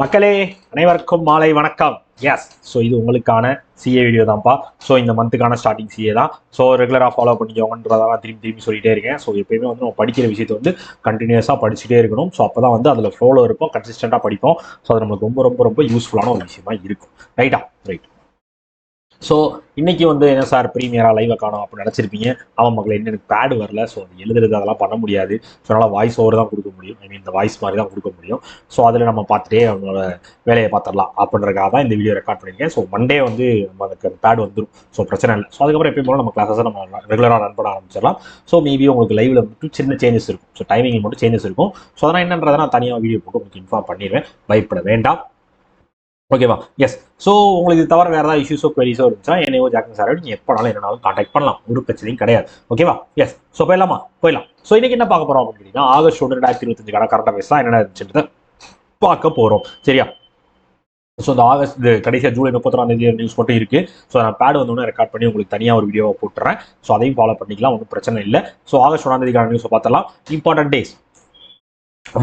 மக்களே அனைவருக்கும் மாலை வணக்கம். எஸ், ஸோ இது உங்களுக்கான சிஏ வீடியோ தான்ப்பா. ஸோ இந்த மந்த்துக்கான ஸ்டார்டிங் சிஏ தான். ஸோ ரெகுலராக ஃபாலோ பண்ணிக்கோங்கன்றதெல்லாம் திரும்பி திரும்பி சொல்லிட்டே இருக்கேன். ஸோ எப்பயுமே வந்து நம்ம படிக்கிற விஷயத்தை வந்து கண்டினியூஸாக படிச்சுட்டே இருக்கணும். ஸோ அப்போ தான் வந்து அதில் ஃப்ளோவில் இருப்போம், கன்சிஸ்டண்ட்டாக படிப்போம். ஸோ அது நம்மளுக்கு ரொம்ப ரொம்ப ரொம்ப யூஸ்ஃபுல்லான ஒரு விஷயமா இருக்கும். ரைட்டா? ரைட். ஸோ இன்னைக்கு வந்து என்ன சார் ப்ரீமியரா லைவை காணும் அப்படின்னு நினச்சிருப்பீங்க. அவன் மக்களை என்ன எனக்கு பேடு வரல, ஸோ அது எழுதுறது அதெல்லாம் பண்ண முடியாது. ஸோ அதனால் வாய்ஸ் ஓவர் தான் கொடுக்க முடியும். ஐ மீன் இந்த வாய்ஸ் மாதிரி தான் கொடுக்க முடியும். ஸோ அதில் நம்ம பார்த்துட்டே அவனோட வேலையை பார்த்துடலாம் அப்படின்றக்காக தான் இந்த வீடியோ ரெக்கார்ட் பண்ணியிருக்கேன். ஸோ மண்டே வந்து நமக்கு அந்த பேடு வந்துடும். ஸோ பிரச்சனை இல்லை. ஸோ அதுக்கப்புறம் எப்பயும் போல நம்ம கிளாஸஸை நம்ம ரெகுலராக ரன் பண்ண ஆரம்பிச்சிடலாம். ஸோ மேபி உங்களுக்கு லைவில் வந்துட்டு சின்ன சேஞ்சஸ் இருக்கும். ஸோ டைமிங் மட்டும் சேஞ்சஸ் இருக்கும். ஸோ அதனால் என்னன்றதை நான் தனியாக வீடியோ போட்டு உங்களுக்கு இன்ஃபார்ம் பண்ணிடுவேன். பயப்பட வேண்டாம். ஓகேவா? எஸ். ஸோ உங்களுக்கு இது தவிர வேறு ஏதாவது இஷ்யூஸோ குவரிஸோ இருந்துச்சா என்னையோ ஜாக்சன் சார் நீங்கள் எப்போனாலும் என்னனாலும் கான்டாக்ட் பண்ணலாம். ஒரு பிரச்சனையும் கிடையாது. ஓகேவா? எஸ். ஸோ போயிடலாம். ஸோ இன்னைக்கு என்ன பார்க்க போகிறோம் அப்படின்னு கேட்டிங்கன்னா, ஆகஸ்ட் 1 2025 கரண்ட் அஃபேர்ஸ்லாம் என்னென்ன இருந்துச்சுன்றதை பார்க்க போகிறோம். சரியா? ஸோ இந்த ஆகஸ்ட் கடைசியாக ஜூலை 31 நியூஸ் மட்டும் இருக்குது. ஸோ நான் பேட் வந்தோடனே ரெக்கார்ட் பண்ணி உங்களுக்கு தனியாக ஒரு வீடியோவை போட்டுறேன். ஸோ அதையும் ஃபாலோ பண்ணிக்கலாம், ஒன்றும் பிரச்சனை இல்லை. ஸோ ஆகஸ்ட் 1 நியூஸை பார்த்தலாம். Important days.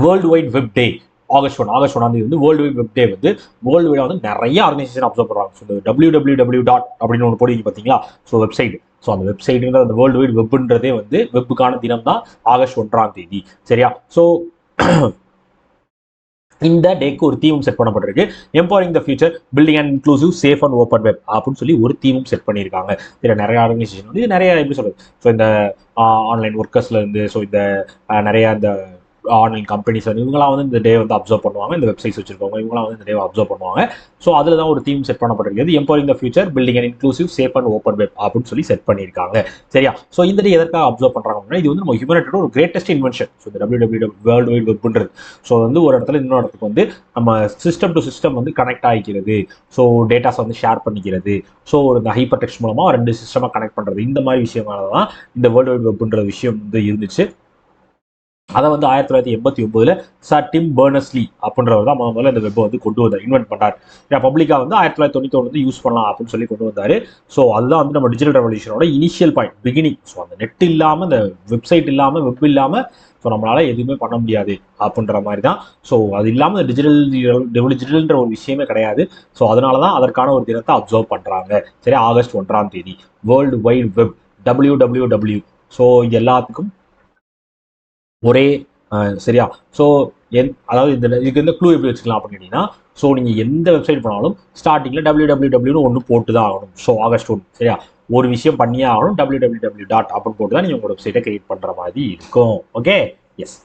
World wide web டே ஆகஸ்ட் 1 வந்து வேர்ல்டு வைட் வெப் டே வந்து வேர்ல்டு வைடாக வந்து நிறைய ஆர்கனைசேஷன் அப்சர்வ் பண்ணுறாங்க. ஸோ இந்த www அப்படின்னு ஒன்று போடுவீங்க பார்த்தீங்களா? So website. ஸோ அந்த வெப்சைட்டுங்கிற அந்த வேர்ல்டு வைட் வெப்ன்றதே வந்து வெப்புக்கான தினம் தான் ஆகஸ்ட் 1. சரியா? ஸோ இந்த டேக்கு ஒரு தீமும் செட் பண்ணப்பட்டிருக்கு. Empowering the future, building and inclusive, safe and open web அப்படின்னு சொல்லி ஒரு தீமும் செட் பண்ணியிருக்காங்க. இதில் நிறைய ஆர்கனைசேஷன் வந்து நிறைய எப்படி சொல்றது, ஸோ இந்த ஆன்லைன் ஒர்க்கர்ஸ்ல இருந்து, ஸோ இந்த நிறைய இந்த ஆன்லைன் கம்பெனிஸ் வந்து இவங்களாம் வந்து இந்த டே வந்து அப்சர்வ் பண்ணுவாங்க. இந்த வெப்சைட்ஸ் வச்சிருக்கவங்க இவங்களாம் வந்து இந்த டே அப்சர்வ் பண்ணுவாங்க. ஸோ அதில் தான் ஒரு தீம் செட் பண்ணப்பட்டிருக்கிறது. Empowering the future, building and inclusive, safe and open web அப்படின்னு சொல்லி செட் பண்ணியிருக்காங்க. சரியா? ஸோ இந்த டே எதற்காக அப்சர்வ் பண்ணுறாங்கன்னா, இது வந்து நம்ம ஹியூமனிட்டியோட ஒரு கிரேட்டஸ்ட் இன்வென்ஷன். ஸோ இந்த www வேர்ல்டு வைட் வெப்ன்றது ஸோ வந்து ஒரு இடத்துல இன்னொரு இடத்துக்கு வந்து நம்ம சிஸ்டம் டு சிஸ்டம் வந்து கனெக்ட் ஆகிக்கிறது. ஸோ டேட்டாஸ் வந்து ஷேர் பண்ணிக்கிறது. ஸோ இந்த ஹைப்பர் டெக்ஸ்ட் மூலமாக 2 சிஸ்டமாக கனெக்ட் பண்ணுறது. இந்த மாதிரி விஷயமால தான் இந்த வேர்ல்டு வைட் வெப்ன்ற விஷயம் வந்து இருந்துச்சு. அதை வந்து 1989 சார் டிம் பர்னர்ஸ்லி அப்படின்றவர் தான் முதல்ல இந்த வெப்பை வந்து கொண்டு வந்தார், இன்வென்ட் பண்ணார். பப்ளிக்காக வந்து 1991 வந்து யூஸ் பண்ணலாம் அப்படின்னு சொல்லி கொண்டு வந்தார். ஸோ அதுதான் வந்து நம்ம டிஜிட்டல் ரெவல்யூஷனோட இனிஷியல் பாயிண்ட், பிகினிங். ஸோ அந்த நெட் இல்லாமல், இந்த வெப்சைட் இல்லாமல், வெப் இல்லாமல் ஸோ நம்மளால எதுவுமே பண்ண முடியாது அப்படின்ற மாதிரி தான். ஸோ அது இல்லாமல் டிஜிட்டல்ன்ற ஒரு விஷயமே கிடையாது. ஸோ அதனால தான் அதற்கான ஒரு தினத்தை அப்சர்வ் பண்ணுறாங்க. சரி, August 1 world wide web, www. So இது எல்லாத்துக்கும் ஒரே சரியா? ஸோ அதாவது இதுக்கு இந்த க்ளூ எப்படி வச்சுக்கலாம் அப்படின்னு கேட்டிங்கன்னா, ஸோ நீங்கள் எந்த வெப்சைட் போனாலும் ஸ்டார்டிங்கில் www ஒன்று போட்டு தான் ஆகணும். ஸோ ஆகஸ்ட் 1 சரியா? ஒரு விஷயம் பண்ணியே ஆகணும். www அப்படின்னு போட்டு தான் நீங்கள் உங்களோட வெப்சைட்டை கிரியேட் பண்ணுற மாதிரி இருக்கும். ஓகே? எஸ்.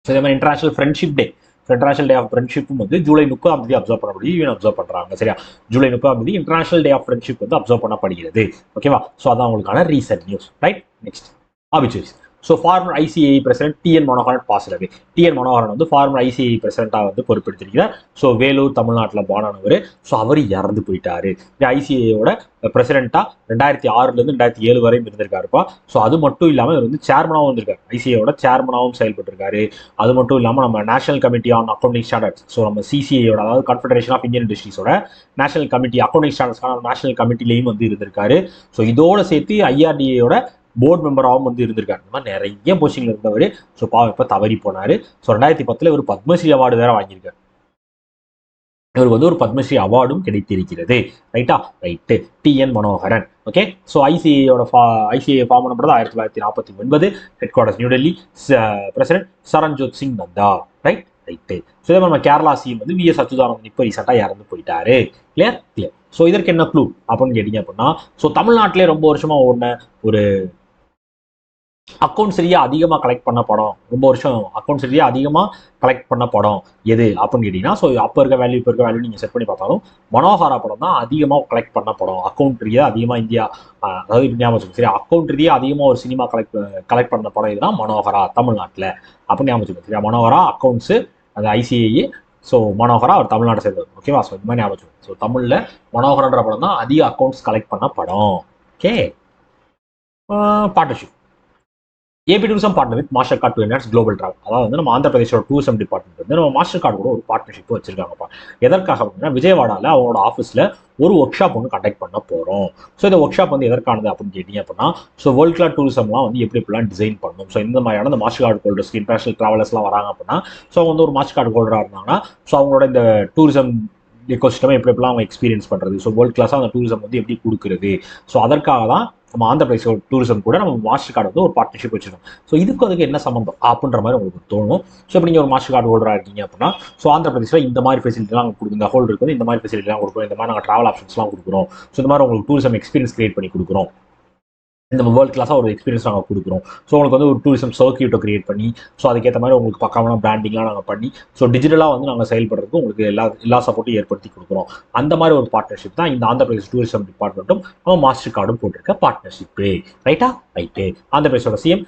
ஸோ இதே மாதிரி international friendship day, international day of ஃப்ரெண்ட்ஷிப்பும் வந்து ஜூலை 30 அப்சர்வ் பண்ணப்படுது. ஈவன் அப்சர்வ் பண்ணுறாங்க. சரியா? July 30 international day of friendship வந்து அப்சர்வ் பண்ணப்படுகிறது. ஓகேவா? ஸோ அதான் உங்களுக்கான recent news. Right? Next obituaries. So former ICAI president TN Manoharan pass away. TN Manoharan வந்து ஃபார்மர் ஐசிஐ பிரசிடென்ட்டாக வந்து பொறுப்பெடுத்திருக்கிறார். ஸோ வேலூர் தமிழ்நாட்டில் பானானவர். ஸோ அவர் இறந்து போயிட்டாரு. இந்த ஐசிஐயோட பிரசிடென்ட்டாக 2006 2007 வரையும் இருந்திருக்காருப்பா. ஸோ அது மட்டும் இல்லாமல் இவர் வந்து சேர்மனாகவும் இருந்திருக்காரு. ஐசிஐயோட சேர்மனாகவும் செயல்பட்டிருக்காரு. அது மட்டும் இல்லாமல் நம்ம national committee on accounting standards, so நம்ம சிசிஐயோட, அதாவது கன்ஃபெடரேஷன் ஆஃப் இந்தியன் இண்டஸ்ட்ரீஸோட நேஷனல் கமிட்டி, அக்கௌண்டிங் ஸ்டாண்டர்ட்ஸ்க்கான நேஷனல் கமிட்டிலையும் வந்து இருந்திருக்காரு. ஸோ இதோட சேர்த்து ஐஆர்டிஏயோட போர்டு மெம்பராகவும் வந்து இருந்திருக்காரு. இந்த மாதிரி நிறைய போஸ்டிங்ல இருந்தவர். ஸோ இப்போ தவறி போனாரு. ஸோ 2010 இவர் பத்மஸ்ரீ அவார்டு வேற வாங்கியிருக்காரு. இவருக்கு வந்து ஒரு பத்மஸ்ரீ அவார்டும் கிடைத்திருக்கிறது. ரைட்டா? Right. TN Manoharan. Okay. So ICI form பண்ணப்படுறது 1949. Head quarters new Delhi. President சரண்ஜோத் Singh Nanda. Right? Right. So இதே நம்ம கேரளா சிஎம் வந்து விஎஸ் அச்சுதானந்தன் இப்போ ரீசெண்டாக இறந்து போயிட்டாரு. கிளியர்? ஸோ இதற்கு என்ன க்ளூ அப்படின்னு கேட்டீங்க அப்படின்னா, ஸோ தமிழ்நாட்டிலே ரொம்ப வருஷமா ஓடின ஒரு அக்கௌண்ட்ஸ் ரீதியாக அதிகமாக கலெக்ட் பண்ண படம், ரொம்ப வருஷம் அக்கௌண்ட்ஸ் ரீதியாக அதிகமாக கலெக்ட் பண்ண படம் எது அப்படின்னு கேட்டிங்கன்னா, ஸோ அப்போ இருக்க வேல்யூ நீங்கள் செட் பண்ணி பார்த்தாலும் மனோகரா படம் தான் அதிகமாக கலெக்ட் பண்ண படம். அக்கௌண்ட் ரீதியாக அதிகமாக இந்தியா, அதாவது ஞாபகம் சரி, அக்கௌண்ட் ரீதியாக அதிகமாக ஒரு சினிமா கலெக்ட் பண்ண படம் இதுதான் மனோகரா தமிழ்நாட்டில் அப்படின்னு ஞாபகம் சரியா? மனோகரா அக்கௌண்ட்ஸு, அந்த ஐசிஐ. ஸோ மனோகரா அவர் தமிழ்நாடு சேர்ந்தவர். ஓகேவா? ஸோ இந்த மாதிரி ஞாபகம். ஸோ தமிழில் மனோகரன்ற படம் தான் அதிக அக்கௌண்ட்ஸ் கலெக்ட் பண்ண படம். Okay. Partnership. AP tourism partner with Mastercard to enhance global travel. அதாவது வந்து நம்ம ஆந்திர பிரதேசோட டூரிசம் டிபார்ட்மெண்ட் வந்து நம்ம மாஸ்டர் கார்டு கூட ஒரு பார்ட்னர்ஷிப் வச்சிருக்காங்கப்பா. எதற்காக அப்படின்னா விஜயவாடாவில் அவங்களோட ஆஃபீஸில் ஒரு ஒர்க் ஷாப் ஒன்று கண்டக்ட் பண்ண போகிறோம். ஸோ இந்த ஒர்க் ஷாப் வந்து எதற்கானது அப்படின்னு கேட்டிங்க அப்படின்னா, ஸோ வேர்ல்ட் கிளாஸ் டூரிசம்லாம் வந்து எப்படிலாம் டிசைன் பண்ணணும். ஸோ இந்த மாதிரியான இந்த மாஸ்டர் கார்டு ஹோல்டர்ஸ்க்கு இன்டர்நேஷனல் ட்ராவலர்ஸ்லாம் வராங்க அப்படின்னா, ஸோ அவங்க வந்து ஒரு மாஸ்டர் கார்டு ஹோல்டராக இருந்தாங்கன்னா, ஸோ அவங்களோட இந்த டூரிசம் எக்கோசிஸ்டம் எப்படிலாம் அவங்க எக்ஸ்பீரியன்ஸ் பண்ணுறது, ஸோ வேர்ல்ட் கிளாஸாக அந்த டூரிசம் வந்து எப்படி கொடுக்குறது. ஸோ அதற்காக தான் நம்ம ஆந்திர பிரதேச டூரிசம் கூட நம்ம மாஸ்டர் கார்டு வந்து ஒரு பார்ட்னர்ஷிப் வச்சிருக்கோம். ஸோ அதுக்கு என்ன சம்பந்தம் அப்படின்ற மாதிரி உங்களுக்கு தோணும். ஸோ இப்போ நீங்கள் ஒரு மாஸ்டர் கார்டு ஹோல்டராக இருக்கீங்க அப்படின்னா, ஸோ ஆந்திர பிரதேசில் இந்த மாதிரி ஃபெசிலிட்டிலாம் கொடுக்குறோம், இந்த ஹோல்டருக்கு வந்து இந்த மாதிரி ஃபெசிலிட்டிலாம் கொடுக்குறோம், இந்த மாதிரி நாங்கள் ட்ராவல் ஆப்ஷன்ஸ்லாம் கொடுக்குறோம், ஸோ இந்த மாதிரி உங்களுக்கு டூரிசம் எக்ஸ்பீரியன்ஸ் கிரியேட் பண்ணி கொடுக்குறோம், இந்த வேர்ல்ட் கிளாஸாக ஒரு எக்ஸ்பீரியன்ஸ் நாங்கள் கொடுக்குறோம். ஸோ உங்களுக்கு வந்து ஒரு டூரிசம் சர்க்கியூட்டை கிரியேட் பண்ணி, ஸோ அதுக்கேற்ற மாதிரி உங்களுக்கு பக்காவான பிராண்டிங்லாம் நாங்கள் பண்ணி, ஸோ டிஜிட்டலாக வந்து நாங்கள் செயல்படுறதுக்கு உங்களுக்கு எல்லா சப்போர்ட்டும் ஏற்படுத்தி கொடுக்குறோம். அந்த மாதிரி ஒரு பார்ட்னர்ஷிப் தான் இந்த ஆந்திர பிரதேஷ் டூரிசம் டிபார்ட்மெண்ட்டும் நம்ம மாஸ்டர் கார்டும் போட்டிருக்க பார்ட்னர்ஷிப்பு. ரைட்டா? ரைட்டு. ஆந்திர பிரதேஷோட CM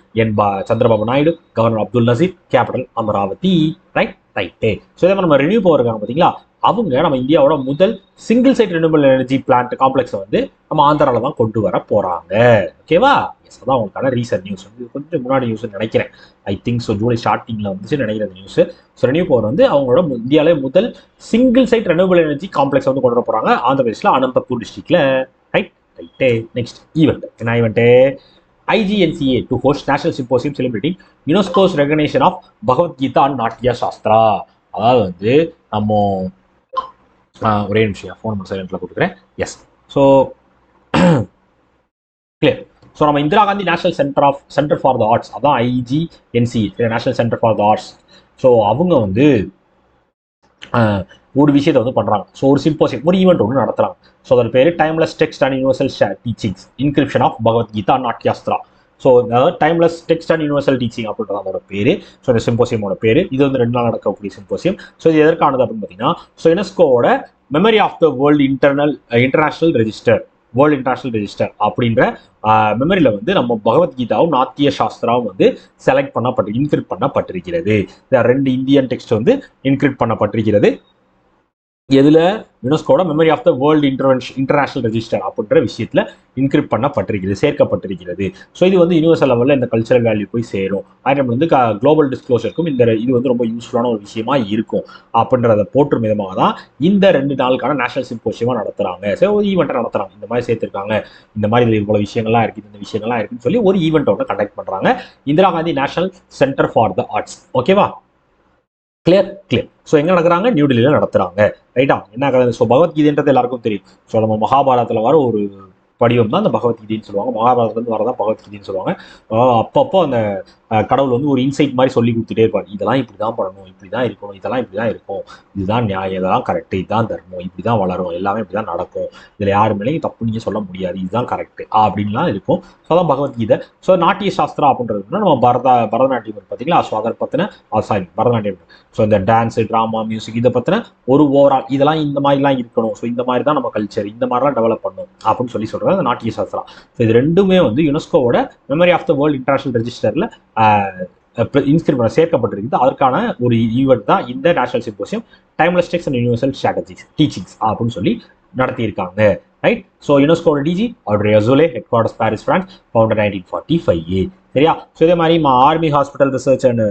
Chandrababu Naidu, governor Abdul Nazeer, capital Amaravati. Right. So இதே மாதிரி நம்ம ரினியூ பவர் இருக்காங்க பார்த்தீங்களா, அவங்க நம்ம இந்தியாவோட முதல் single side renewable energy plant காம்ப்ளெக்ஸை வந்து நம்ம ஆந்திராவில் தான் கொண்டு வர போகிறாங்க. ஓகேவா? எஸ், அதான் அவங்களுக்கான ரீசன்ட் நியூஸ். வந்து கொஞ்சம் முன்னாடி நியூஸ் நினைக்கிறேன். ஐ திங்க் ஸோ ஜூலை ஸ்டார்டிங்கில் வந்துச்சு நினைக்கிற நியூஸ். ஸோ ரெனியூ பவர் வந்து அவங்களோட இந்தியாவிலே முதல் single side renewable energy complex வந்து கொண்டு வர போகிறாங்க ஆந்திரபிரதேசில் அனந்தபூர் டிஸ்ட்ரிக்ட்ல. ரைட்டு. நெக்ஸ்ட் ஈவெண்ட் என்ன event? IGNCA to host National Symposium celebrating UNESCO's recognition of Bhagavad Gita and Natya Shastra. அதாவது வந்து நம்ம ஒரே நிமிஷம் ஃபோன் சைலண்ட்ல கொடுக்குறேன். S, so clear. ஸோ நம்ம Indira Gandhi national centre for the arts, அதான் IGNCA, national centre for the arts. So அவங்க வந்து ஒரு விஷயத்தை வந்து பண்ணுறாங்க. ஸோ ஒரு சிம்போசியம், ஒரு ஈவெண்ட் ஒன்று நடத்துகிறாங்க. ஸோ அதோட பேர் timeless text and universal teachings inscription of Bhagavadgita Natyashastra. So அதாவது timeless text and universal teaching அப்படின்றது அதோட பேர். ஸோ இந்த சிம்போசியமோட பேர். இது வந்து 2 நாள் நடக்கக்கூடிய சிம்போசியம். ஸோ இது எதற்கானது அப்படின்னு பார்த்தீங்கன்னா, ஸோ யுனெஸ்கோவோட memory of the world international register அப்படின்ற மெமரியில் வந்து நம்ம பகவத்கீதாவும் நாத்திய சாஸ்திராவும் வந்து இன்கிரிப்ட் பண்ணப்பட்டிருக்கிறது. 2 இந்தியன் டெக்ஸ்ட் வந்து இன்கிரிப்ட் பண்ணப்பட்டிருக்கிறது. எதுல? யுனெஸ்கோட memory of the world international register அப்படின்ற விஷயத்துல இன்கிரிப்ட் பண்ணப்பட்டிருக்கிறது, சேர்க்கப்பட்டிருக்கிறது. ஸோ இது வந்து யூனிவர்சல் லெவலில் இந்த கல்ச்சரல் வேல்யூ போய் சேரும். அதே வந்து குளோபல் டிஸ்க்ளோசருக்கும் இது வந்து ரொம்ப யூஸ்ஃபுல்லான ஒரு விஷயமா இருக்கும் அப்படின்றத போற்றும் விதமாக தான் இந்த 2 நாளுக்கான நேஷனல் சிம்போசியமா நடத்துறாங்க. ஸோ ஒரு ஈவெண்ட்டை நடத்துறாங்க. இந்த மாதிரி சேர்த்திருக்காங்க, இந்த மாதிரி இதில் இவ்வளவு விஷயங்கள்லாம் இருக்குது, இந்த விஷயங்கள்லாம் இருக்குன்னு சொல்லி ஒரு ஈவெண்ட் ஒன்று கண்டக்ட் பண்றாங்க Indira Gandhi national centre for the arts. ஓகேவா? கிளியர். ஸோ எங்க நடக்கிறாங்க? நியூ டெல்லியில நடத்துறாங்க. ரைட்டா? என்ன கதை? ஸோ பகவத்கீதைன்றது எல்லாருக்கும் தெரியும். ஸோ நம்ம மகாபாரதத்தில் வர ஒரு படிவம் தான் அந்த பகவத்கீதைன்னு சொல்லுவாங்க. மகாபாரதத்துலேருந்து வரதான் பகவத்கீதைன்னு சொல்லுவாங்க. அப்பப்போ அந்த கடவுள் வந்து ஒரு இன்சைட் மாதிரி சொல்லி கொடுத்துட்டே இருப்பார். இதெல்லாம் இப்படி தான் பண்ணணும், இப்படி தான் இருக்கணும், இதெல்லாம் இப்படி தான் இருக்கும், இதுதான் நியாயம், இதெல்லாம் கரெக்டு, இதுதான் தர்மம், இப்படி தான் வளரும், எல்லாமே இப்படி தான் நடக்கும், இதில் யாரு மேலேயும் தப்பு நீங்கள் சொல்ல முடியாது, இதுதான் கரெக்டு அப்படின்லாம் இருக்கும். ஸோ அதான் பகவத்கீதை. ஸோ நாட்டிய சாஸ்திரா அப்படின்றதுனா நம்ம பரதநாட்டியம் பார்த்தீங்களா? ஸோ அதை பற்றின பரதநாட்டியம். ஸோ இந்த டான்ஸு, ட்ராமா, மியூசிக் இதை பற்றின ஒரு ஓவரால் இதெல்லாம் இந்த மாதிரிலாம் இருக்கணும், ஸோ இந்த மாதிரி தான் நம்ம கல்ச்சர், இந்த மாதிரிலாம் டெவலப் பண்ணணும் அப்படின்னு சொல்கிறது அந்த நாட்டிய சாஸ்திரா. ஸோ இது 2மே வந்து யுனெஸ்கோவோட memory of the world international ரெஜிஸ்டரில் இன்ஸ்கிரிப்ட் சேர்க்கப்பட்டிருக்குது. அதற்கான ஒரு ஈவெண்ட் தான் இந்த national symposium timeless text and universal strategies teachings அப்படின்னு சொல்லி நடத்தியிருக்காங்க. ரைட்? ஸோ யுனெஸ்கோட DG Audrey Azoulay, headquarters Paris, France, founder 1945. சரியா? ஸோ இதே மாதிரி army hospital research and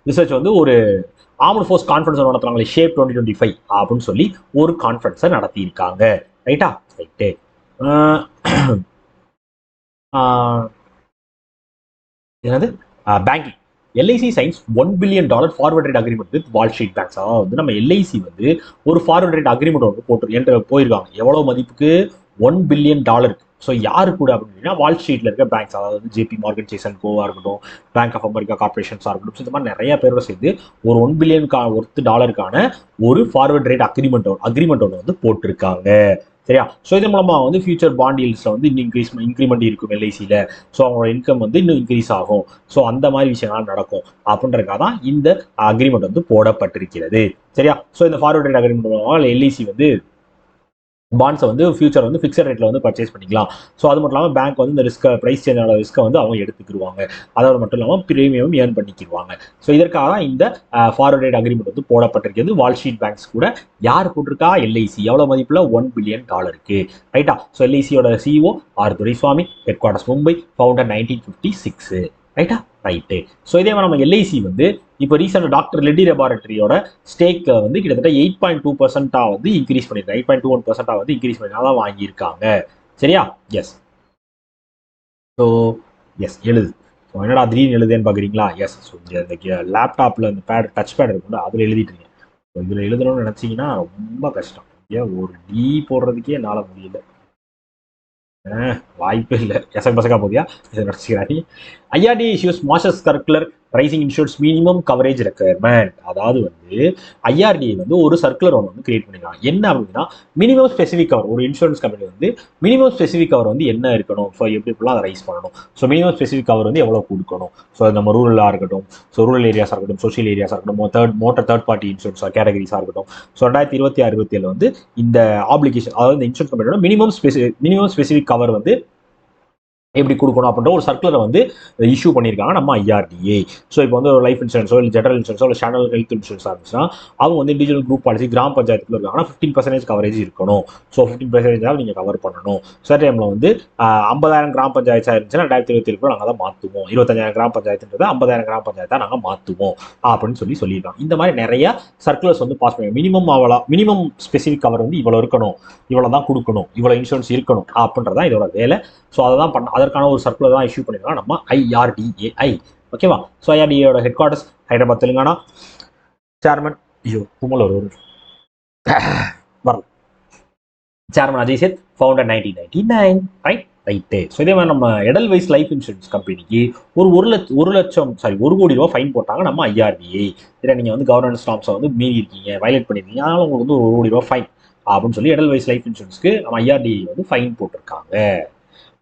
research வந்து ஒரு ஆர்ம்டு ஃபோர்ஸ் கான்ஃபரன்ஸ் நடத்துறாங்களே, ஷேப் 2025 அப்படின்னு சொல்லி ஒரு கான்ஃபரன்ஸை நடத்தியிருக்காங்க. ரைட்டா? ரைட்டு. என்னது? Banking. LIC signs $1 billion forward rate agreement with Wall Street banks. அதாவது வந்து நம்ம LIC வந்து ஒரு ஃபார்வர்ட் ரேட் அக்ரிமெண்ட் வந்து போயிருக்காங்க. எவ்வளவு மதிப்புக்கு? $1 billion. ஸோ யாரு கூட அப்படின்னா வால் ஸ்ட்ரீட்ல இருக்க பேங்க்ஸ், அதாவது JP Morgan Chase & Co இருக்கட்டும், பேங்க் ஆஃப் அமெரிக்கா கார்பரேஷன்ஸாக இருக்கட்டும், இந்த மாதிரி நிறைய பேரோட சேர்ந்து ஒரு $1 billion டாலருக்கான ஒரு ஃபார்வர்ட் ரேட் அக்ரிமெண்ட் ஒன்று வந்து போட்டிருக்காங்க. சரியா? ஸோ இதன் மூலமா வந்து ஃபியூச்சர் பாண்ட் ஈல்ட்ஸ்ல வந்து இன்னும் இன்க்ரிமெண்ட் இருக்கும் LICல. ஸோ அவங்களோட இன்கம் வந்து இன்னும் இன்க்ரீஸ் ஆகும். ஸோ அந்த மாதிரி விஷயங்கள் நடக்கும் அப்படின்றதுக்காக தான் இந்த அக்ரிமெண்ட் வந்து போடப்பட்டிருக்கிறது. சரியா? ஸோ இந்த ஃபார்வர்ட் ரேட் அக்ரிமெண்ட் மூலமாக LIC வந்து பாண்ட்ஸை வந்து ஃபியூச்சர் வந்து ஃபிக்ஸட் ரேட்டில் வந்து பர்ச்சேஸ் பண்ணிக்கலாம். ஸோ அது மட்டும் இல்லாமல் பேங்க் வந்து இந்த ப்ரைஸ் சேஞ்ச் ஆன ரிஸ்க்கை வந்து அவங்க எடுத்துக்கிடுவாங்க. அதோடு மட்டும் இல்லாமல் ப்ரீமியம் ஏர்ன் பண்ணிக்கிடுவாங்க. ஸோ இதற்காக தான் இந்த ஃபார்வர்ட் ரேட் அக்ரிமெண்ட் வந்து போடப்பட்டிருக்கிறது. வால் ஸ்ட்ரீட் பேங்க்ஸ் கூட யார் போட்டிருக்கா? எல்ஐசி. எவ்வளோ மதிப்பில்? $1 பில்லியன். ரைட்டா? ஸோ எல்ஐசியோட CEO R Duraiswamy, headquarters Mumbai, founder 1956. ரைட்டா? ரைட்டு. ஸோ இதே மாதிரி நம்ம எல்ஐசி வந்து இப்போ ரீசெண்டாக டாக்டர் ரெட்டி லெபார்டரியோட ஸ்டேக் வந்து கிட்டத்தட்ட 8.2% வந்து இன்க்ரீஸ் பண்ணியிருக்காங்க. 8.21% வந்து இன்க்ரீஸ் பண்ணி அதான் வாங்கியிருக்காங்க. சரியா? எஸ். ஸோ எஸ் எழுது. ஸோ என்னடா திடீர்னு எழுதுன்னு பார்க்குறீங்களா? எஸ். ஸோ இந்த லேப்டாப்பில் இந்த டச் பேட் இருக்குல்ல, அதில் எழுதிட்டு இருக்கேன். ஸோ இதில் எழுதணும்னு நினச்சிங்கன்னா ரொம்ப கஷ்டம். ஏன் ஒரு டி போடுறதுக்கே என்னால் முடியல. வாய்ப்பே இல்லை. எசக் பசக்கா போதியா இதை நினச்சிக்கிறாரு. IRD issues masters circular rising insurance minimum coverage requirement. அதாவது வந்து ஐஆர்டி வந்து ஒரு சர்க்குலர் ஒன்று வந்து கிரியேட் பண்ணிக்கலாம். என்ன அப்படின்னா மினிமம் ஸ்பெசிஃபிக் கவர். ஒரு இன்சூரன்ஸ் கம்பெனி வந்து மினிமம் ஸ்பெசிஃபிக் கவர் வந்து என்ன இருக்கணும், ஸோ எப்படி இப்படிலாம் அதை ரைஸ் பண்ணணும், ஸோ மினிமம் ஸ்பெசிஃபிக் கவர் வந்து எவ்வளோ கொடுக்கணும், ஸோ நம்ம ரூரலாக இருக்கட்டும், ஸோ ரூரல் ஏரியாஸாக இருக்கட்டும், சோஷியல் ஏரியாஸாக இருக்கட்டும், தேர்ட் பார்ட்டி இன்சூரன்ஸ் கேட்டகரிஸாக இருக்கட்டும். ஸோ 2026-27 வந்து இந்த ஆப்ளிகேஷன், அதாவது இந்த இன்சூரன்ஸ் கம்பெனியோட மினிமம் ஸ்பெசிஃபிக் கவர் வந்து எப்படி கொடுக்கணும் அப்படின்ற ஒரு சர்க்குலரை வந்து இஷ்யூ பண்ணியிருக்காங்க நம்ம ஐஆர்டிஏ. ஸோ இப்போ வந்து ஒரு லைஃப் இன்சூரன்ஸோ இல்லை ஜெனரல் இன்சூரன்ஸோ இல்லை சேனல் ஹெல்த் இன்சூரன்ஸ் இருந்துச்சுன்னா அவங்க வந்து இண்டிவிஜுவல் குரூப் பாலிசி கிராம பஞ்சாயத்துக்குள்ள இருக்காங்கன்னா 15% கவரேஜ் இருக்கணும். ஸோ 15% நீங்கள் கவர் பண்ணணும். சில டைமில் வந்து 50,000 கிராம பஞ்சாயத்தாக இருந்துச்சுன்னா 2027 நாங்கள் தான் மாற்றுவோம். 25,000 கிராம பஞ்சாயத்துன்றது 50,000 கிராம பஞ்சாயத்தாக நாங்கள் மாற்றுவோம் அப்படின்னு சொல்லியிருக்காங்க. இந்த மாதிரி நிறைய சர்க்குலர்ஸ் வந்து பாஸ் பண்ணுவாங்க. மினிமம் ஸ்பெசிஃபிக் கவர் வந்து இவ்வளோ இருக்கணும், இவ்வளோ தான் கொடுக்கணும், இவ்வளோ இன்சூரன்ஸ் இருக்கணும் அப்படின்றதான் இதோட வேலை. ஸோ அதை தான் அதற்கான ஒரு சர்க்குலர் தான் இஷ்யூ பண்ணிருக்காங்க நம்ம ஐஆர்டிஏஐ. ஓகேவா? ஸோ ஐஆர்டிஏயோட headquarters Hyderabad, Telangana. Chairman கும்பல் வரல. Chairman Ajay Seth, founder 1999. Right. So இதே மாதிரி நம்ம எடல்வைஸ் லைஃப் இன்சூரன்ஸ் கம்பெனிக்கு ஒரு கோடி ரூபா ஃபைன் போட்டாங்க நம்ம ஐஆர்டிஏ. இதில் நீங்கள் வந்து கவர்னன்ஸ் நார்ம்ஸை வந்து மீறி இருக்கீங்க, வயலேட் பண்ணியிருக்கீங்க, அதனால உங்களுக்கு வந்து 1 கோடி ரூபா ஃபைன் அப்படின்னு சொல்லி எடல்வைஸ் லைஃப் இன்சூரன்ஸ்க்கு நம்ம ஐஆர்டிஏ வந்து ஃபைன் போட்டிருக்காங்க.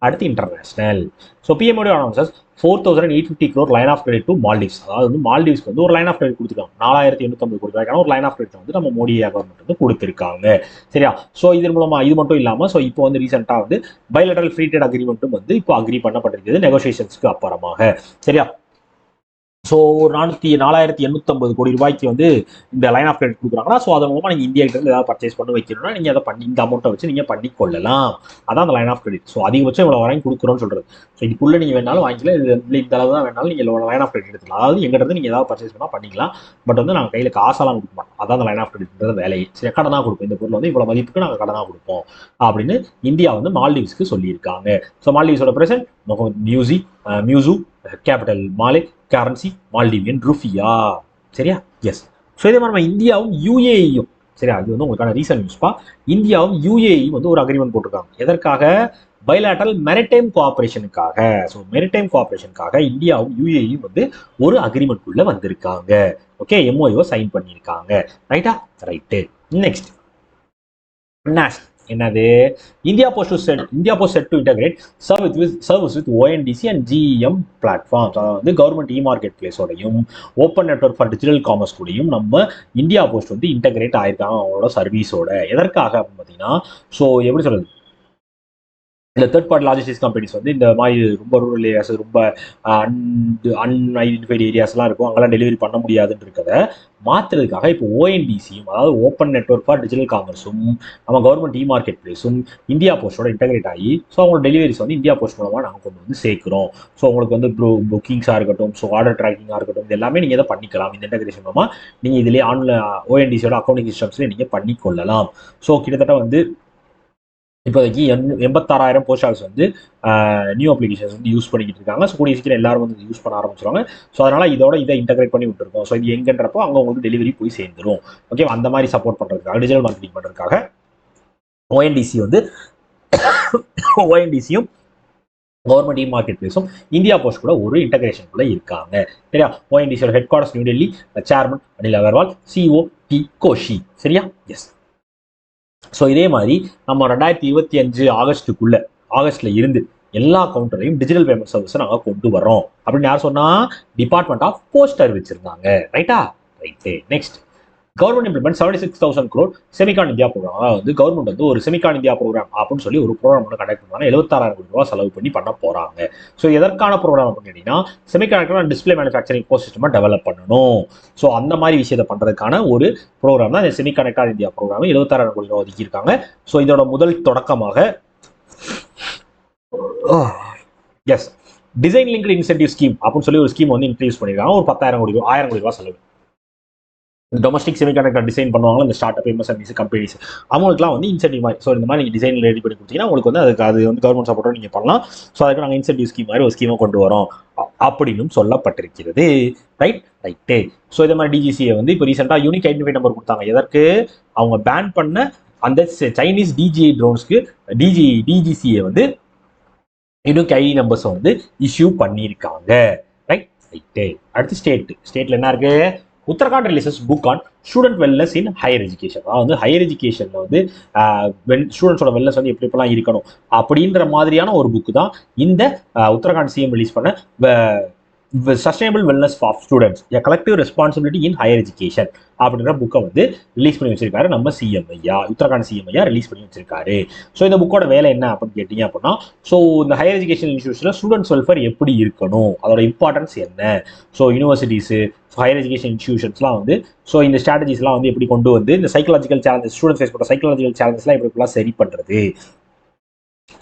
அடுத்து international. So PMOD announces 4,850 crore line of credit to Maldives. அதாவது வந்து மால்டீவ்ஸ்க்கு வந்து ஒரு லைன் ஆஃப் கிரெடிட் கொடுத்துருக்காங்க. 4,850 கோடி ரூபாய்க்கான ஒரு லைன் ஆஃப் கிரெடிட் வந்து நம்ம மோடி கவர்மெண்ட் வந்து கொடுத்துருக்காங்க. சரியா? ஸோ இதன் மூலமா இது மட்டும் இல்லாமல் ஸோ இப்போ வந்து ரீசெண்டாக வந்து பைலேட்டரல் ஃப்ரீ ட்ரேட் அக்ரிமெண்ட்டும் வந்து இப்போ அக்ரி பண்ணப்பட்டிருக்குது நெகோசியேஷன்ஸ்க்கு அப்புறமாக. சரியா? ஸோ ஒரு 4,850 கோடி ரூபாய்க்கு வந்து இந்த லைன் ஆஃப் கிரெடிட் கொடுக்குறாங்கன்னா ஸோ அதன் மூலமாக நீங்கள் இந்தியா கிட்ட இருந்து ஏதாவது பர்ச்சேஸ் பண்ணி வைக்கணும்னா நீங்கள் அதை பண்ணி இந்த அமௌண்ட்டை வச்சு நீங்கள் பண்ணிக்கொள்ளலாம். அதான் அந்த லைன் ஆஃப் கிரெடிட். ஸோ அதிகபட்சம் இவ்வளோ வரைக்கும் கொடுக்குறோன்னு சொல்கிறது. ஸோ இதுக்குள்ளே நீங்கள் வேணாலும் வாங்கிக்கலாம், இந்த அளவு தான் வேணாலும் நீங்கள் லைன் ஆஃப் கிரெடிட் எடுத்துக்கலாம். அதாவது எங்கிட்ட இருந்து நீங்கள் ஏதாவது பர்ச்சேஸ் பண்ணால் பண்ணிக்கலாம். பட் வந்து நாங்கள் கையில் காசெல்லாம் கொடுக்க மாட்டோம். அதான் அந்த லைன் ஆஃப் கிரெடிட்ன்றது வேலையை. சரி, கடனாக கொடுப்போம். இந்த பொருள் வந்து இவ்வளோ மதிப்புக்கு நாங்கள் கடனாக கொடுப்போம் அப்படின்னு இந்தியா வந்து மால்டீவ்ஸ்க்கு சொல்லியிருக்காங்க. ஸோ மால்டீவ்ஸோட பிரசிடென்ட் மியூசு கேபிட்டல் மாலிக், கரன்சி மால்டீவியன் ரூபியா. சரியா? எஸ். ஸோ இதே மாதிரி நம்ம இந்தியாவும் யூஏஇயும், சரியா, அது வந்து உங்களுக்கான ரீசன் நியூஸ்பா. இந்தியாவும் யூஏஇயும் வந்து ஒரு அக்ரிமெண்ட் போட்டிருக்காங்க. எதற்காக? பைலேட்டரல் மெரிடைம் கோஆபரேஷனுக்காக. ஸோ மெரிடைம் கோஆபரேஷனுக்காக இந்தியாவும் யூஏஇயும் வந்து ஒரு அக்ரிமெண்ட் உள்ள வந்திருக்காங்க. ஓகே, எம்ஓஏவை சைன் பண்ணியிருக்காங்க. ரைட்டா? ரைட்டு. Next national. என்னது? India post set to integrate service with ONDC and GeM platforms. அதாவது வந்து கவர்மெண்ட் மார்க்கெட் பிளேஸோடையும் open network for digital commerce கூடயும் நம்ம இந்தியா போஸ்ட் வந்து இன்டகிரேட் ஆயிருக்காங்க அவங்களோட சர்வீஸோட. எதற்காக அப்படின்னு பார்த்தீங்கன்னா, ஸோ எப்படி சொல்றது, இந்த தேர்ட் பார்ட்டி லாஜிஸ்டிக்ஸ் கம்பெனிஸ் வந்து இந்த மாதிரி ரொம்ப ரூரல் ஏரியாஸ், ரொம்ப அன்ஐடென்டிஃபைடு ஏரியாஸ்லாம் இருக்கும், அங்கெல்லாம் டெலிவரி பண்ண முடியாதுன்னு இருக்கிறத மாற்றுறதுக்காக இப்போ ஓஎன்டிசியும், அதாவது ஓப்பன் நெட்வொர்க் ஃபார் டிஜிட்டல் காமர்ஸும் நம்ம கவர்மெண்ட் மார்க்கெட் பிளேஸும் இந்தியா போஸ்ட்டோட இன்டகிரேட் ஆகி ஸோ அவங்களோட டெலிவரிஸ் வந்து இந்தியா போஸ்ட் மூலமாக நாங்கள் கொண்டு வந்து சேர்க்குறோம். ஸோ உங்களுக்கு வந்து புக்கிங்ஸாக இருக்கட்டும், ஸோ ஆர்டர் ட்ராக்கிங்காக இருக்கட்டும், இது எல்லாமே நீங்கள் எதை பண்ணிக்கலாம். இந்த இன்டகிரேஷன் மூலமாக நீங்கள் இதிலே ஓஎன்டிசியோட அக்கௌண்டிங் சிஸ்டம்ஸ்லேயே நீங்கள் பண்ணிக்கொள்ளலாம். ஸோ கிட்டத்தட்ட வந்து இப்போதைக்கு 86,000 போஸ்ட் ஆஃபீஸ் வந்து நியூ அப்ளிகேஷன்ஸ் வந்து யூஸ் பண்ணிக்கிட்டு இருக்காங்க. ஸோ கூடிய சீக்கிரம் எல்லாரும் வந்து யூஸ் பண்ண ஆரம்பிச்சிருவாங்க. ஸோ அதனால் இதை இன்டகிரேட் பண்ணி விட்டுருக்கோம். ஸோ இது எங்கன்றப்போ அங்கே உங்களுக்கு டெலிவரி போய் சேர்ந்துடும். ஓகே, அந்த மாதிரி சப்போர்ட் பண்ணுறதுக்காக, டிஜிட்டல் மார்க்கெட்டிங் பண்ணுறதுக்காக ஓஎன்டிசியும் கவர்மெண்ட் மார்க்கெட் பிளேஸும் இந்தியா போஸ்ட் கூட ஒரு இன்டகிரேஷன் கூட இருக்காங்க. சரியா? ஓஎன்டிசியோட headquarters New Delhi, chairman Anil Agarwal, CEO T Koshy. சரியா? எஸ். ஸோ இதே மாதிரி நம்ம 2025 ஆகஸ்ட்ல இருந்து எல்லா கவுண்டரையும் டிஜிட்டல் பேமெண்ட் சர்வீஸை நாங்கள் கொண்டு வரோம் அப்படின்னு யார் சொன்னா? டிபார்ட்மெண்ட் ஆஃப் போஸ்ட் அறிவிச்சிருந்தாங்க. ரைட்டா? Right. Next government implement 76,000 crore Semicon India programme. அதாவது கவர்மெண்ட் வந்து ஒரு செமிகான் இந்தியா ப்ரோக்ராம் அப்படின்னு சொல்லி ஒரு ப்ரோக்ராம் வந்து கண்டக்ட் பண்ணுவாங்க. 76,000 கோடி ரூபாய் செலவு பண்ணி பண்ண போறாங்க. ஸோ எதற்கான ப்ரோக்ராம் அப்படின்னு கேட்டீங்கன்னா செமிகண்டக்டர் அண்ட் டிஸ்பிளே மேனுஃபேக்சரிங் இக்கோ சிஸ்டமா டெவலப் பண்ணணும். ஸோ அந்த மாதிரி விஷயத்தை பண்றதுக்கான ஒரு ப்ரோக்ராம் தான் இந்த செமிகண்டக்டர் இந்தியா ப்ரோக்ராம். 76,000 கோடி ரூபாய் ஒதுக்கியிருக்காங்க. ஸோ இதோட முதல் தொடக்கமாக S design linked incentive scheme அப்படின்னு சொல்லி ஒரு ஸ்கீம் வந்து இன்ட்ரடியூஸ் பண்ணிருக்காங்க. ஒரு 10,000 கோடி ரூபாய் 1000 கோடி ரூபாய் செலவு. டொமஸ்டிக் செமிகண்டக்டர் டிசைன் பண்ணுவாங்க இந்த ஸ்டார்ட் அப் எம்எஸ்எம்இஸ் கம்பெனிஸ், அவங்களுக்குலாம் வந்து இன்சென்டிவ் மாதிரி. ஸோ இந்த மாதிரி நீங்கள் டிசைன் ரெடி பண்ணி கொடுத்தீங்கன்னா உங்களுக்கு வந்து அதுக்கு அது வந்து கவர்மெண்ட் சப்போர்ட்டோட நீங்கள் பண்ணலாம். ஸோ அதுக்கு நாங்கள் இன்சென்டிவ் ஸ்கீம் மாதிரி ஒரு ஸ்கீமை கொண்டு வரோம் அப்படின்னு சொல்லப்பட்டிருக்கிறது. ரைட்டு. ஸோ இந்த மாதிரி டிஜிசியை வந்து இப்போ ரீசெண்டாக யூனிக் ஐடென்டிஃபை நம்பர் கொடுத்தாங்க. எதற்கு? அவங்க பேன் பண்ண அந்த சைனீஸ் டிஜிஐ ட்ரோன்ஸ்க்கு டிஜிசியை வந்து யூனிக் ஐடி நம்பர்ஸை வந்து இஷ்யூ பண்ணியிருக்காங்க. ரைட்டு. அடுத்து ஸ்டேட்ல என்ன இருக்கு? Uttarakhand releases book on student wellness in higher education. அதாவது ஹையர் எஜுகேஷன்ல வந்து ஸ்டூடெண்ட்ஸோட வெல்னஸ் வந்து எப்படிலாம் இருக்கணும் அப்படின்ற மாதிரியான ஒரு புக்கு தான் இந்த உத்தரகாண்ட் சிஎம் ரிலீஸ் பண்ண sustainable wellness of students a collective responsibility in higher education அப்படின்ற புக்கை வந்து ரிலீஸ் பண்ணி வச்சிருக்காரு நம்ம சிஎம் ஐயா, உத்தரகாண்ட் சிஎம் ஐயா ரிலீஸ் பண்ணி வச்சிருக்காரு. ஸோ இந்த புக்கோட வேலை என்ன அப்படின்னு கேட்டீங்க அப்படின்னா, ஸோ இந்த ஹையர் எஜுகேஷன் இன்ஸ்டியூஷன்ல ஸ்டூடெண்ட்ஸ் வெல்ஃபேர் எப்படி இருக்கணும், அதோட இம்பார்ட்டன்ஸ் என்ன, ஸோ யூனிவர்சிட்டிஸ் ஹையர் எஜுகேஷன் இன்ஸ்டியூஷன்ஸ்லாம் வந்து ஸோ இந்த ஸ்ட்ராட்டஜிஸ்லாம் வந்து எப்படி கொண்டு வந்து இந்த சைக்காலஜிக்கல் சேலஞ்சஸ் ஸ்டூடெண்ட்ஸ் ஃபேஸ் பண்ணுற சைக்காலஜிக்கல் சேலஞ்சஸ்லாம் எப்படிலாம் சரி பண்ணுறது,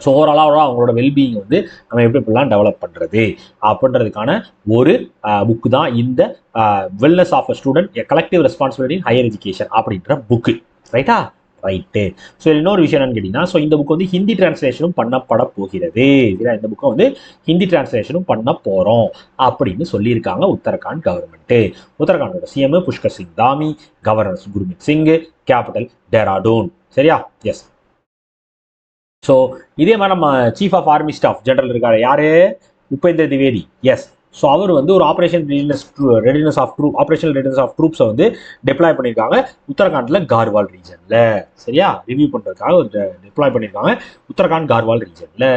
ஸோ ஓவராலாக அவங்களோட வெல்பீயிங் வந்து நம்ம எப்படி எப்படிலாம் டெவலப் பண்ணுறது அப்படின்றதுக்கான ஒரு புக்கு தான் இந்த wellness of a student a collective responsibility in higher education அப்படின்ற புக்கு. ரைட்டா? ரைட்டு. ஸோ இன்னொரு விஷயம் என்னன்னு கேட்டீங்கன்னா, ஸோ இந்த புக்கு வந்து ஹிந்தி டிரான்ஸ்லேஷனும் பண்ணப்பட போகிறது. இந்த புக்கை வந்து ஹிந்தி டிரான்ஸ்லேஷனும் பண்ண போகிறோம் அப்படின்னு சொல்லியிருக்காங்க உத்தரகாண்ட் கவர்மெண்ட்டு. உத்தரகாண்டோட CM Pushkar Singh Dhami, governor Gurmit Singh, capital Dehradun. சரியா? எஸ். ஸோ இதே மாதிரி நம்ம chief of army staff general இருக்காரு, யாரு? உபேந்திர திவேதி. எஸ். ஸோ அவர் வந்து ஒரு ஆப்ரேஷனல் ரெடினஸ் ஆஃப் ட்ரூப்ஸை வந்து டெப்ளாய் பண்ணியிருக்காங்க உத்தரகாண்டில் கார்வால் ரீஜனில். சரியா? ரிவ்யூ பண்ணுறதுக்காக ஒரு டெப்ளாய் பண்ணியிருக்காங்க உத்தரகாண்ட் கார்வால் ரீஜனில்.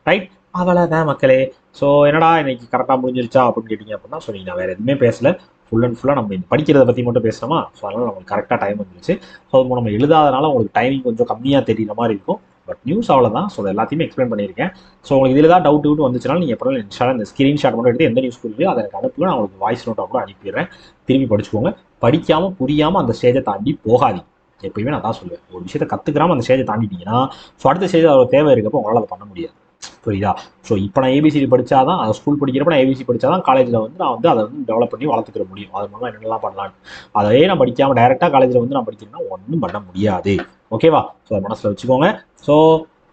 ரைட். அவ்வளோதான் மக்களே. ஸோ என்னடா இன்னைக்கு கரெக்டாக முடிஞ்சிருச்சா அப்படின்னு கேட்டிங்க அப்படின்னா, ஸோ நான் வேறு எதுவுமே பேசல, ஃபுல் அண்ட் ஃபுல்லாக நம்ம படிக்கிறத பற்றி மட்டும் பேசுகிறோமா. ஸோ அதனால் நம்மளுக்கு கரெக்டாக டைம் வந்துருச்சு. ஸோ அது நம்ம எழுதாதனால உங்களுக்கு டைமிங் கொஞ்சம் கம்மியாக தெரியுற மாதிரி இருக்கும். பட் நியூஸ் அவ்வளோதான். ஸோ எல்லாத்தையுமே எக்ஸ்பிளைன் பண்ணியிருக்கேன். ஸோ உங்களுக்கு இதில் தான் டவுட் வந்துச்சுனாலும் நீங்கள் எப்போ இன்ஸ்டாவில் இந்த ஸ்க்ரீன்ஷாட் மட்டும் எடுத்து எந்த நியூஸ் புரியலையோ அதை எனக்கு அனுப்புங்க, நான் உங்களுக்கு வாய்ஸ் நோட்டாக கூட அனுப்பிடுறேன். திரும்பி படிச்சுக்கோங்க. படிக்காமல் புரியாமல் அந்த ஸ்டேஜை தாண்டி போகாதீங்க. எப்பயுமே நான் தான் சொல்லுவேன், ஒரு விஷயத்தை கற்றுக்கிறாமல் அந்த ஸ்டேஜை தாண்டிட்டீங்கன்னா ஸோ அடுத்த ஸ்டேஜ் அதோட தேவை இருக்கப்போ உங்களால் அதை பண்ண முடியாது. புரியுதா? ஸோ இப்போ நான் ஏபிசிடி படித்தாதான், அதை ஸ்கூல் படிக்கிறப்ப நான் ஏபிசி படித்தாதான் காலேஜில் வந்து நான் வந்து அதை வந்து டெவலப் பண்ணி வளர்த்துக்கிற முடியும். அது மூலமாக என்னெல்லாம் பண்ணலான்னு. அதையே நான் படிக்காமல் டைரெக்டாக காலேஜில் வந்து நான் படிக்கிறேன்னா ஒன்றும் பண்ண முடியாது. ஓகேவா? ஸோ அதை மனசில் வச்சுக்கோங்க. ஸோ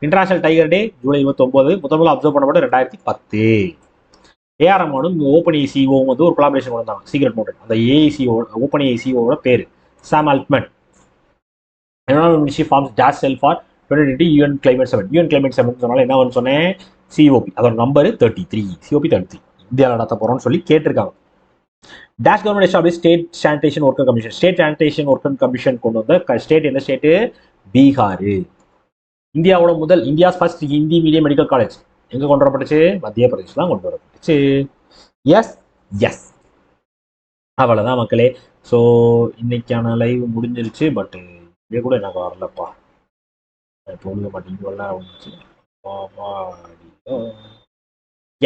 இன்டர்நேஷனல் டைகர் டே ஜூலை 29 முதல்ல அப்சர்வ் பண்ணப்பட்ட 2010. ஏஆர் ரஹ்மானும் ஓப்பன் ஏசிஓவும் வந்து ஒரு கொலாபரேஷன் வந்தாங்க, சீக்ரெட் நோட். அந்த ஏஐசிஓ ஓப்பன் ஏசிஓட பேர் Sam Altman. Environment ministry forms dash cell for 2020 UN climate summit. UN climate summit சொன்னாலும் என்ன வரும்னு சொன்னேன்? சிஓபி. அதோட நம்பர் 33. சிஓபி 33 இந்தியாவில் நடத்த போறோம்னு சொல்லி கேட்டிருக்காங்க. Dash government establish state sanitation worker commission. State sanitation worker commission கொண்டு வந்த ஸ்டேட் எந்த ஸ்டேட்டு? பீகார். இந்தியாவோட முதல் India's first Hindi medium medical college எங்க கொண்டு வரப்பட்டுச்சு? மத்திய பிரதேஷ் தான் கொண்டு வரப்பட்டுச்சு. S S. அவ்வளோதான் மக்களே. ஸோ இன்னைக்கான லைவ் முடிஞ்சிருச்சு. பட் இதே கூட எனக்கு வரலப்பா, பொழுது மாட்டேங்குது.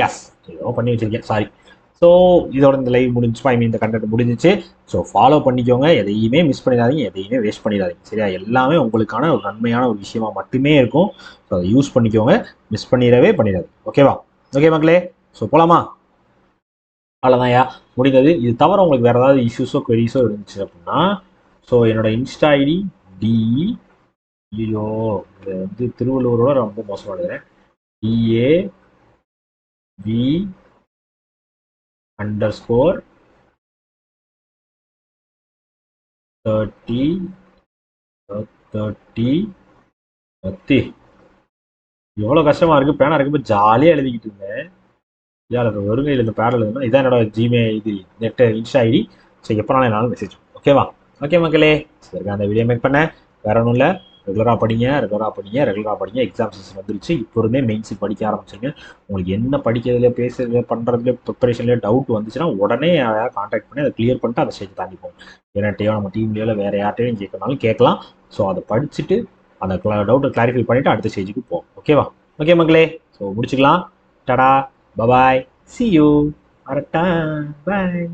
எஸ், ஏதோ பண்ணி வச்சிருக்கேன், சாரி. ஸோ இதோட இந்த லைவ் முடிஞ்சுப்பா, ஐ மீன் இந்த கண்டென்ட் முடிஞ்சிச்சு. ஸோ ஃபாலோ பண்ணிக்கோங்க, எதையுமே மிஸ் பண்ணிடாதீங்க, எதையுமே வேஸ்ட் பண்ணிடாதீங்க. சரியா? எல்லாமே உங்களுக்கான ஒரு நன்மையான ஒரு விஷயமா மட்டுமே இருக்கும். ஸோ அதை யூஸ் பண்ணிக்கோங்க, மிஸ் பண்ணிடவே பண்ணிடாது. ஓகேவா? ஓகே மக்களே. ஸோ போலாமா? அவ்வளோதான்யா, முடிந்தது. இது தவிர உங்களுக்கு வேறு ஏதாவது இஷ்யூஸோ queries இருந்துச்சு அப்படின்னா, ஸோ என்னோட இன்ஸ்டா ஐடி ஐயோ இது வந்து திருவள்ளூரோட ரொம்ப மோசமானது. DAV_3030 எவ்வளோ கஷ்டமா இருக்கு. பேனா இருக்கப்போ ஜாலியாக எழுதிக்கிட்டு இருந்தேன். வருங்கையில் இந்த பேர் எழுதுனா இதான் என்னோட ஜிமெயில் இது நெட்டு இன்ஸ்டா ஐடி. ஸோ எப்போனாலும் என்னாலும் மெசேஜ். ஓகேவா? ஓகே மக்களே, சரி அந்த வீடியோ மேக் பண்ணேன். வேற ஒன்றும் இல்லை. ரெகுலராக படிங்க, ரெகுலராக படிங்க, ரெகுலராக படிங்க. எக்ஸாம் சீசன் வந்துருச்சு. இப்போ இருந்தே மெயின்ஸுக்கு படிக்க ஆரம்பிச்சிருங்க. உங்களுக்கு என்ன படிக்கிறதுல, பேசுறதுல, பண்ணுறதுல, ப்ரிப்பரேஷன்ல டவுட் வந்துச்சுன்னா உடனே யாராவது கான்டாக்ட் பண்ணி அதை கிளியர் பண்ணிட்டு அதை ஸ்டேஜ் தாண்டி போகும். என்னட்டையோ நம்ம டீம்லேயோ வேறு யார்ட்டையும் கேட்கறனாலும் கேட்கலாம். ஸோ அதை படிச்சுட்டு அந்த டவுட்டை கிளாரிஃபை பண்ணிவிட்டு அடுத்த ஸ்டேஜுக்கு போகும். ஓகேவா? ஓகே மக்களே, ஸோ முடிச்சுக்கலாம். டடா, பபாய், சி யூ. கரெக்டா, பாய்.